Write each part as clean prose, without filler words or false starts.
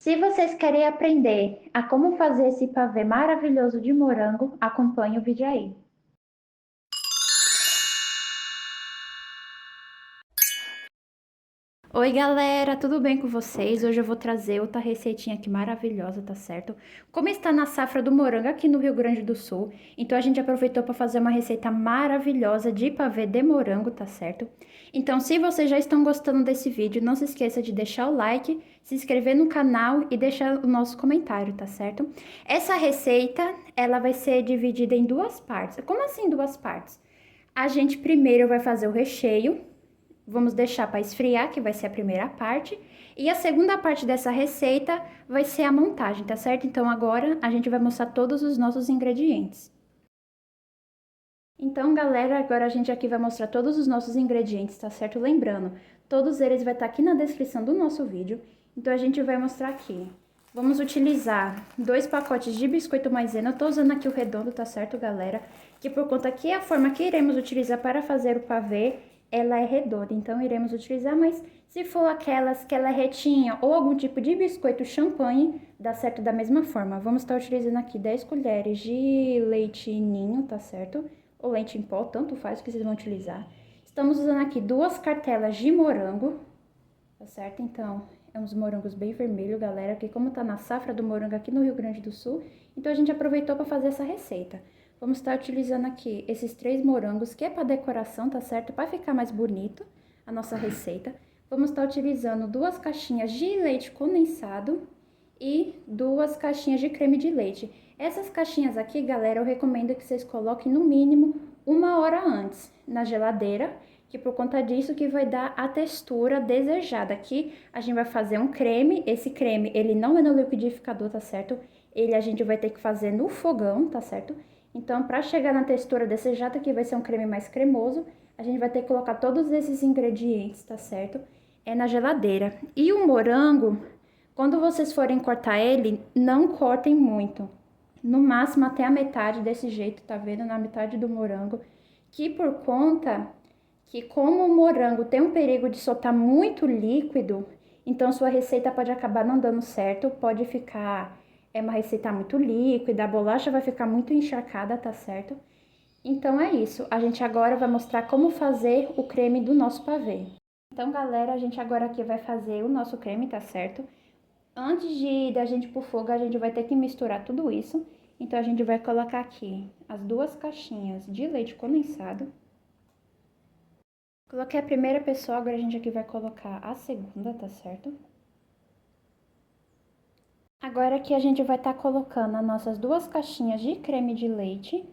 Se vocês querem aprender a como fazer esse pavê maravilhoso de morango, acompanhe o vídeo aí. Oi galera, tudo bem com vocês? Hoje eu vou trazer outra receitinha aqui maravilhosa, tá certo? Como está na safra do morango aqui no Rio Grande do Sul, então a gente aproveitou para fazer uma receita maravilhosa de pavê de morango, tá certo? Então se vocês já estão gostando desse vídeo, não se esqueça de deixar o like, se inscrever no canal e deixar o nosso comentário, tá certo? Essa receita, ela vai ser dividida em duas partes. Como assim duas partes? A gente primeiro vai fazer o recheio. Vamos deixar para esfriar, que vai ser a primeira parte. E a segunda parte dessa receita vai ser a montagem, tá certo? Então agora a gente vai mostrar todos os nossos ingredientes. Então, galera, agora a gente aqui vai mostrar todos os nossos ingredientes, tá certo? Lembrando, todos eles vai estar aqui na descrição do nosso vídeo. Então a gente vai mostrar aqui. Vamos utilizar 2 pacotes de biscoito maisena. Eu tô usando aqui o redondo, tá certo, galera? Que por conta que a forma que iremos utilizar para fazer o pavê, ela é redonda. Então iremos utilizar, mas se for aquelas que ela é retinha ou algum tipo de biscoito champanhe, dá certo da mesma forma. Vamos estar utilizando aqui 10 colheres de leite ninho, tá certo? Ou leite em pó, tanto faz o que vocês vão utilizar. Estamos usando aqui 2 cartelas de morango, tá certo? Então, é uns morangos bem vermelhos, galera, porque como tá na safra do morango aqui no Rio Grande do Sul, então a gente aproveitou para fazer essa receita. Vamos estar utilizando aqui esses 3 morangos, que é para decoração, tá certo? Para ficar mais bonito a nossa receita. Vamos estar utilizando 2 caixinhas de leite condensado e 2 caixinhas de creme de leite. Essas caixinhas aqui, galera, eu recomendo que vocês coloquem no mínimo 1 hora antes na geladeira, que por conta disso que vai dar a textura desejada. Aqui a gente vai fazer um creme, esse creme ele não é no liquidificador, tá certo? Ele a gente vai ter que fazer no fogão, tá certo? Então, para chegar na textura desejada, que vai ser um creme mais cremoso, a gente vai ter que colocar todos esses ingredientes, tá certo? É na geladeira. E o morango, quando vocês forem cortar ele, não cortem muito. No máximo até a metade desse jeito, tá vendo? Na metade do morango. Que por conta que como o morango tem um perigo de soltar muito líquido, então sua receita pode acabar não dando certo, pode ficar uma receita muito líquida, a bolacha vai ficar muito encharcada, tá certo? Então é isso, a gente agora vai mostrar como fazer o creme do nosso pavê. Então, galera, a gente agora aqui vai fazer o nosso creme, tá certo? Antes de da gente ir pro fogo, a gente vai ter que misturar tudo isso. Então, a gente vai colocar aqui as 2 caixinhas de leite condensado. Coloquei a primeira pessoa, agora a gente aqui vai colocar a segunda, tá certo? Agora aqui a gente vai estar colocando as nossas 2 caixinhas de creme de leite.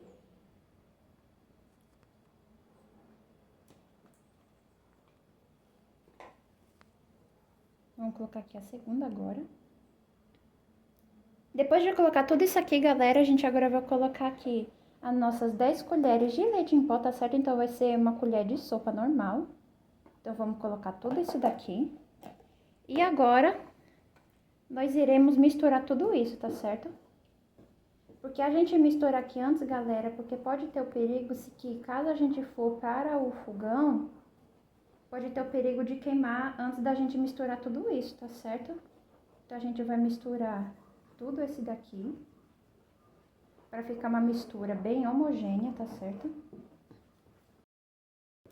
Vamos colocar aqui a segunda agora. Depois de colocar tudo isso aqui, galera, a gente agora vai colocar aqui as nossas 10 colheres de leite em pó, tá certo? Então, vai ser uma colher de sopa normal. Então, vamos colocar tudo isso daqui. E agora, nós iremos misturar tudo isso, tá certo? Porque a gente mistura aqui antes, galera, porque pode ter o perigo, se que caso a gente for para o fogão, pode ter o perigo de queimar antes da gente misturar tudo isso, tá certo? Então, a gente vai misturar tudo esse daqui, para ficar uma mistura bem homogênea, tá certo?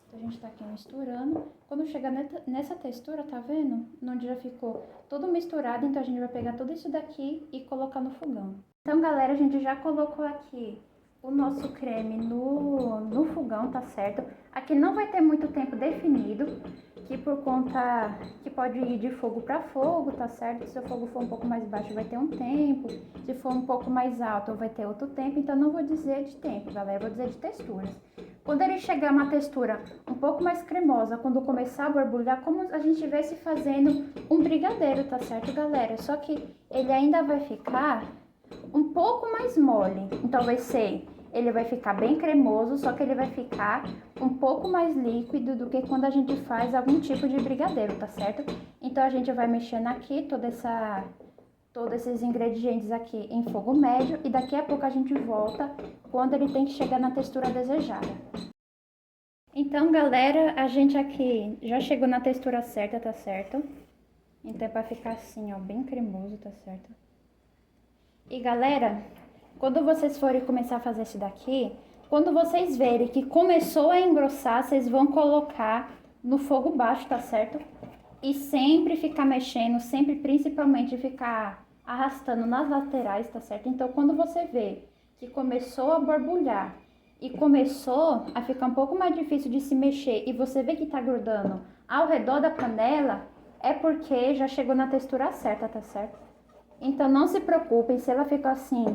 Então, a gente tá aqui misturando. Quando chegar nessa textura, tá vendo? Onde já ficou todo misturado, então a gente vai pegar tudo isso daqui e colocar no fogão. Então, galera, a gente já colocou aqui o nosso creme no fogão, tá certo? Aqui não vai ter muito tempo definido, que por conta que pode ir de fogo para fogo, tá certo? Se o fogo for um pouco mais baixo, vai ter um tempo. Se for um pouco mais alto, vai ter outro tempo. Então, não vou dizer de tempo, galera, vou dizer de texturas. Quando ele chegar a uma textura um pouco mais cremosa, quando começar a borbulhar, como a gente estivesse fazendo um brigadeiro, tá certo, galera? Só que ele ainda vai ficar um pouco mais mole. Então, ele vai ficar bem cremoso, só que ele vai ficar um pouco mais líquido do que quando a gente faz algum tipo de brigadeiro, tá certo? Então, a gente vai mexendo aqui todos esses ingredientes aqui em fogo médio e daqui a pouco a gente volta quando ele tem que chegar na textura desejada. Então, galera, a gente aqui já chegou na textura certa, tá certo? Então é pra ficar assim, ó, bem cremoso, tá certo? E galera, quando vocês forem começar a fazer esse daqui, quando vocês verem que começou a engrossar, vocês vão colocar no fogo baixo, tá certo? E sempre ficar mexendo, sempre principalmente ficar arrastando nas laterais, tá certo? Então quando você vê que começou a borbulhar e começou a ficar um pouco mais difícil de se mexer e você vê que tá grudando ao redor da panela, é porque já chegou na textura certa, tá certo? Então não se preocupem, se ela ficar assim,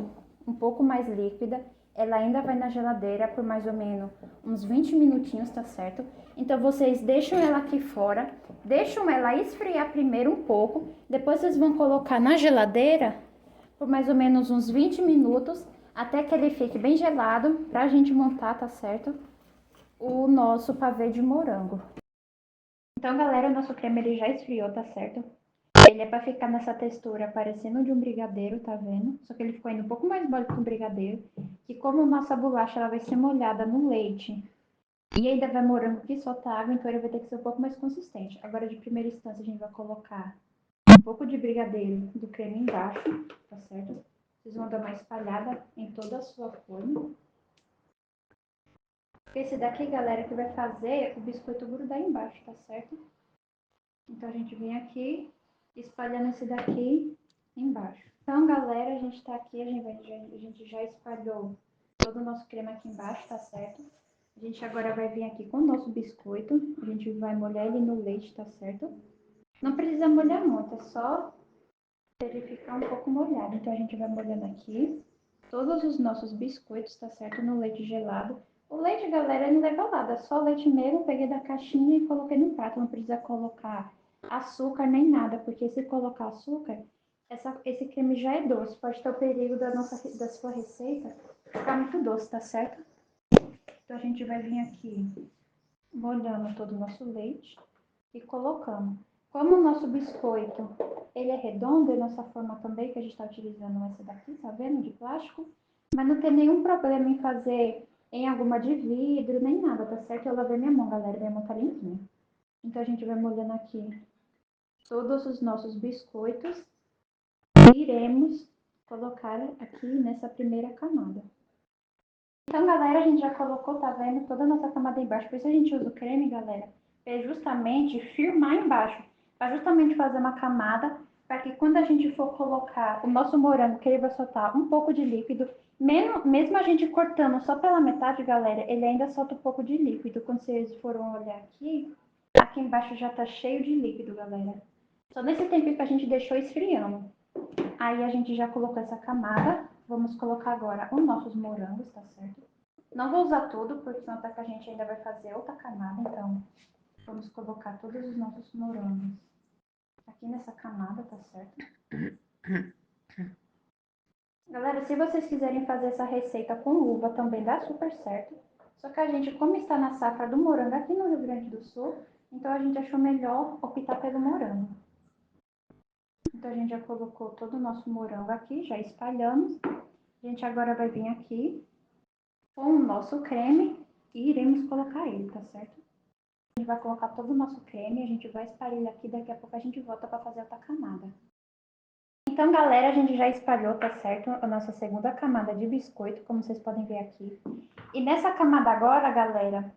um pouco mais líquida, ela ainda vai na geladeira por mais ou menos uns 20 minutinhos, tá certo? Então vocês deixam ela aqui fora, deixam ela esfriar primeiro um pouco, depois vocês vão colocar na geladeira por mais ou menos uns 20 minutos, até que ele fique bem gelado, pra gente montar, tá certo? O nosso pavê de morango. Então galera, o nosso creme ele já esfriou, tá certo? Ele é pra ficar nessa textura parecendo de um brigadeiro, tá vendo? Só que ele ficou ainda um pouco mais mole que um brigadeiro. E como nossa bolacha ela vai ser molhada no leite e ainda vai morango que solta água, então ele vai ter que ser um pouco mais consistente. Agora, de primeira instância, a gente vai colocar um pouco de brigadeiro do creme embaixo, tá certo? Vocês vão dar uma espalhada em toda a sua forma. Esse daqui, galera, que vai fazer o biscoito grudar embaixo, tá certo? Então, a gente vem aqui espalhando esse daqui embaixo. Então, galera, a gente tá aqui, a gente já espalhou todo o nosso creme aqui embaixo, tá certo? A gente agora vai vir aqui com o nosso biscoito, a gente vai molhar ele no leite, tá certo? Não precisa molhar muito, é só ele ficar um pouco molhado. Então, a gente vai molhando aqui todos os nossos biscoitos, tá certo? No leite gelado. O leite, galera, não leva nada, é só leite mesmo, peguei da caixinha e coloquei no prato, não precisa colocar açúcar nem nada, porque se colocar açúcar, esse creme já é doce, pode ter o perigo da sua receita ficar muito doce, tá certo? Então a gente vai vir aqui molhando todo o nosso leite e colocando. Como o nosso biscoito, ele é redondo, é nossa forma também, que a gente está utilizando essa daqui, tá vendo, de plástico, mas não tem nenhum problema em fazer em alguma de vidro, nem nada, tá certo? Eu lavei minha mão, galera, minha mão tá limpinha. Então a gente vai molhando aqui todos os nossos biscoitos e iremos colocar aqui nessa primeira camada. Então, galera, a gente já colocou, tá vendo, toda a nossa camada embaixo. Por isso a gente usa o creme, galera, é justamente firmar embaixo, para justamente fazer uma camada, para que quando a gente for colocar o nosso morango, que ele vai soltar um pouco de líquido, mesmo a gente cortando só pela metade, galera, ele ainda solta um pouco de líquido. Quando vocês foram olhar aqui, aqui embaixo já tá cheio de líquido, galera. Só nesse tempo que a gente deixou esfriando. Aí a gente já colocou essa camada. Vamos colocar agora os nossos morangos, tá certo? Não vou usar tudo, porque senão tá que a gente ainda vai fazer outra camada. Então, vamos colocar todos os nossos morangos aqui nessa camada, tá certo? Galera, se vocês quiserem fazer essa receita com uva, também dá super certo. Só que a gente, como está na safra do morango aqui no Rio Grande do Sul, então a gente achou melhor optar pelo morango. Então, a gente já colocou todo o nosso morango aqui, já espalhamos. A gente agora vai vir aqui com o nosso creme e iremos colocar ele, tá certo? A gente vai colocar todo o nosso creme, a gente vai espalhar ele aqui, daqui a pouco a gente volta para fazer outra camada. Então, galera, a gente já espalhou, tá certo? A nossa segunda camada de biscoito, como vocês podem ver aqui. E nessa camada agora, galera,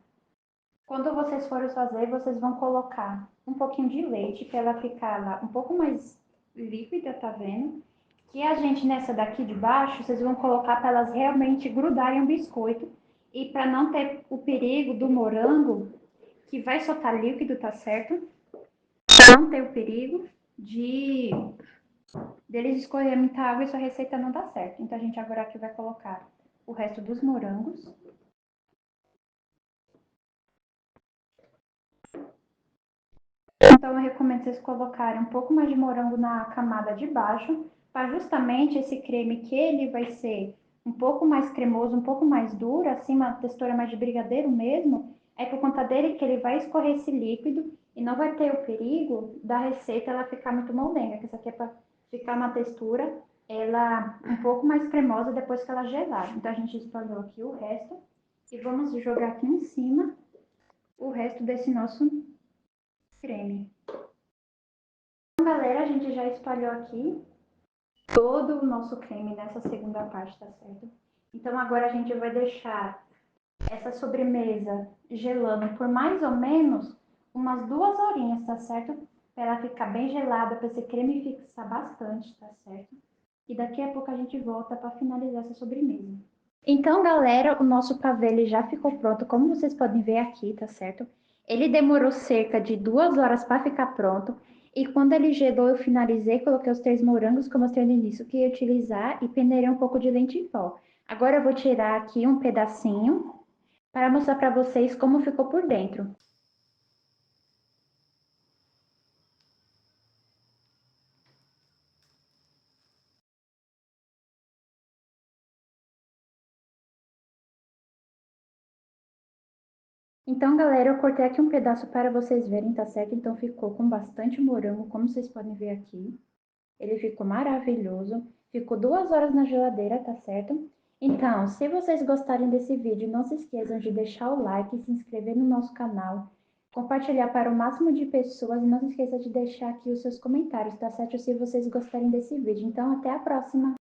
quando vocês forem fazer, vocês vão colocar um pouquinho de leite para ela ficar lá um pouco mais líquida, tá vendo? E a gente nessa daqui de baixo, vocês vão colocar para elas realmente grudarem o biscoito e para não ter o perigo do morango, que vai soltar líquido, tá certo? Pra não ter o perigo deles escorrer muita água e sua receita não dá certo. Então a gente agora aqui vai colocar o resto dos morangos. Então eu recomendo vocês colocarem um pouco mais de morango na camada de baixo, para justamente esse creme que ele vai ser um pouco mais cremoso, um pouco mais duro, assim, uma textura mais de brigadeiro mesmo, é por conta dele que ele vai escorrer esse líquido e não vai ter o perigo da receita ela ficar muito molenga, que isso aqui é para ficar uma textura ela um pouco mais cremosa depois que ela gelar. Então a gente espalhou aqui o resto e vamos jogar aqui em cima o resto desse nosso creme. Então, galera, a gente já espalhou aqui todo o nosso creme nessa segunda parte, tá certo? Então, agora a gente vai deixar essa sobremesa gelando por mais ou menos umas 2 horinhas, tá certo? Para ela ficar bem gelada, para esse creme fixar bastante, tá certo? E daqui a pouco a gente volta para finalizar essa sobremesa. Então, galera, o nosso pavê ele já ficou pronto, como vocês podem ver aqui, tá certo? Ele demorou cerca de 2 horas para ficar pronto. E quando ele gelou, eu finalizei, coloquei os 3 morangos que eu mostrei no início que ia utilizar e peneirei um pouco de leite em pó. Agora eu vou tirar aqui um pedacinho para mostrar para vocês como ficou por dentro. Então, galera, eu cortei aqui um pedaço para vocês verem, tá certo? Então, ficou com bastante morango, como vocês podem ver aqui. Ele ficou maravilhoso. Ficou 2 horas na geladeira, tá certo? Então, se vocês gostarem desse vídeo, não se esqueçam de deixar o like, se inscrever no nosso canal, compartilhar para o máximo de pessoas e não se esqueça de deixar aqui os seus comentários, tá certo? Se vocês gostarem desse vídeo. Então, até a próxima!